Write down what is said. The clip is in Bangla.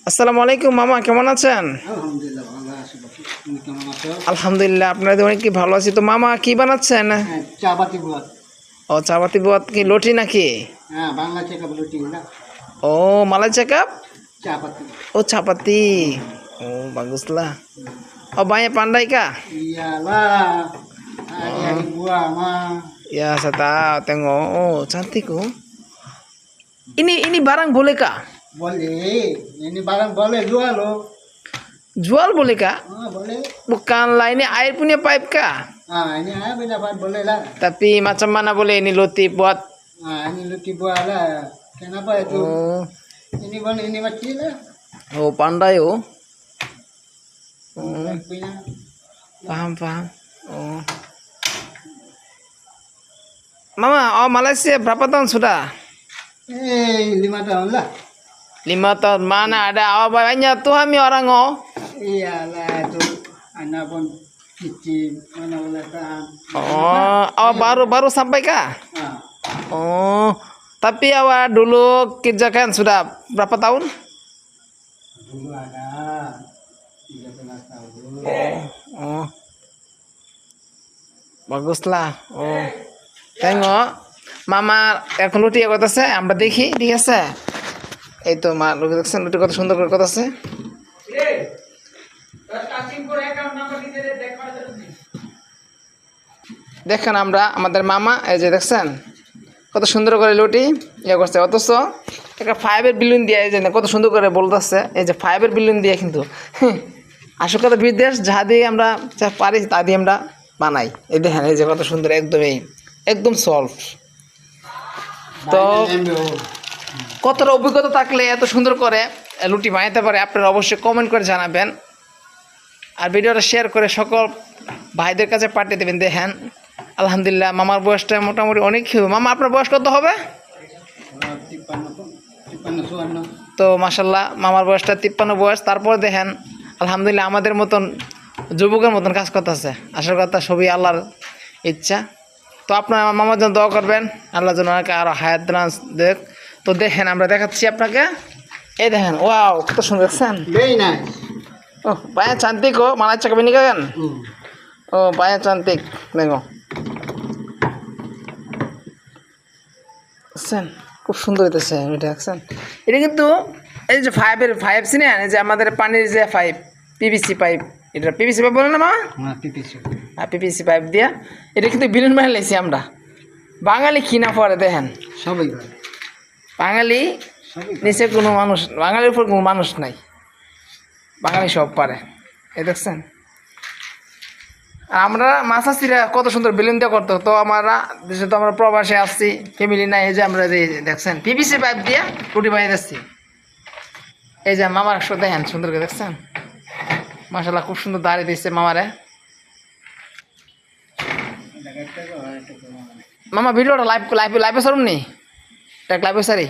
আসসালামু আলাইকুম মামা, কেমন আছেন? আলহামদুলিল্লাহ ভালো আছি বাকি। তুমি কেমন আছো? আলহামদুলিল্লাহ, আপনাদের অনেক কি ভালো আছি। তো মামা কি বানাচ্ছেন? হ্যাঁ, চা পাতি বুয়াত। ও চাপাতি বাত কি লটি নাকি? হ্যাঁ, বাংলা চেকা রুটি না, ও মালাই চাকাপ। চা পাতি। ও চাপাতি। ও baguslah. Oh banyak pandai kah? Iyalah, hari-hari gua mah. Ya saya tahu, tengok. Oh cantik oh. Ini barang boleh kah? Boleh, ini barang boleh jual loh. Jual boleh kah? Boleh. Bukanlah ini air punya pipe kah? Ini ada pendapat boleh lah. Tapi macam mana boleh ini loti buat? Ini roti buah lah. Kenapa itu? Oh, Ini boleh, ini kecil lah. oh pandai oh. Punya. Paham. Oh. Mama, oh Malaysia berapa tahun sudah? 5 tahun lah. 5 tahun. Mana ada awak banyak tuh kami orang oh. Iyalah itu anak pun kecil, mana boleh tahan. Oh, awak baru sampai kah? Ah, Oh, tapi awak dulu kerjakan sudah berapa tahun? dulu ada 13 tahun. Oh, baguslah. Oh, tengok, মামা এখন লুটি করতেছে, আমরা দেখি, ঠিক আছে? এই তো মা লুটি দেখছেন, লুটি কত সুন্দর করে করতেছে। দেখেন আমরা আমাদের মামা এই যে দেখছেন কত সুন্দর করে লুটি ইয়ে করছে, অথচ একটা ফাইভের বিলুন দিয়ে এই যে কত সুন্দর করে বলতেছে, এই যে ফাইভের বিলুন দিয়ে কিন্তু আসল কথা বিদেশ যা দিয়ে আমরা যা পারি তা দিয়ে আমরা বানাই। এই দেখেন এই যে কত সুন্দর, একদম সলভ। তো কতটা অভিজ্ঞতা থাকলে এত সুন্দর করে লুটি বানাতে পারে আপনারা অবশ্যই কমেন্ট করে জানাবেন, আর ভিডিওটা শেয়ার করে সকল ভাইদের কাছে পাঠিয়ে দেবেন। দেখেন আলহামদুলিল্লাহ মামার বয়সটা মোটামুটি অনেক। মামা আপনার বয়স কত হবে? 53 তো মাশাল্লাহ মামার বয়সটা 53 বয়স, তারপর দেখেন আলহামদুলিল্লাহ আমাদের মতন যুবকের মতন কাজ করতেছে। আসল কথা সবই আল্লাহর ইচ্ছা। তো আপনারা আমার মামার জন্য দোয়া করবেন, আল্লাহ যেন ওনাকে আরও হায়াত দেখ। তো দেখেন আমরা দেখাচ্ছি আপনাকে, এই দেখেন ওয়াও কত সুন্দর দেখছেন। Very nice. Oh, banyak cantik kok, malah cakep ini kan? Oh, banyak cantik. Tengok. দেখছেন খুব সুন্দর হইতেছে এটা, দেখছেন? এটা কিন্তু এই যে ফাইভ সিনে এই যে আমাদের পানির যে পাইপ, পিভিসি পাইপ, এটা পিভিসি পাইপ বলে না মা? হ্যাঁ, পিপিসি। হ্যাঁ পিভিসি পাইপ দিয়া এটা কিন্তু বিলুন বানিয়ে লাইছি আমরা। বাঙালি কিনা পরে দেখেন, সবাই করে। বাঙালি সবাই করে। নিচে কোনো মানুষ, বাঙালির উপর কোনো মানুষ নাই, বাঙালি সব পারে। এই দেখছেন আমরা মাছাসিরা কত সুন্দর বেলুন দিয়ে করতো। তো আমরা দেশে তো আমরা প্রবাসে আসছি, ফ্যামিলি নাই, এই যে আমরা দেখছেন পিভিসি পাইপ দিয়ে রুটি বানিয়ে দিচ্ছি। এই যে মামার একশো দেখেন সুন্দর করে, দেখছেন মাশাল্লাহ খুব সুন্দর দাঁড়িয়ে দিচ্ছে মামারে। মামা ভিডিওটা লাইভে সারুন নি, লাইভে সারি।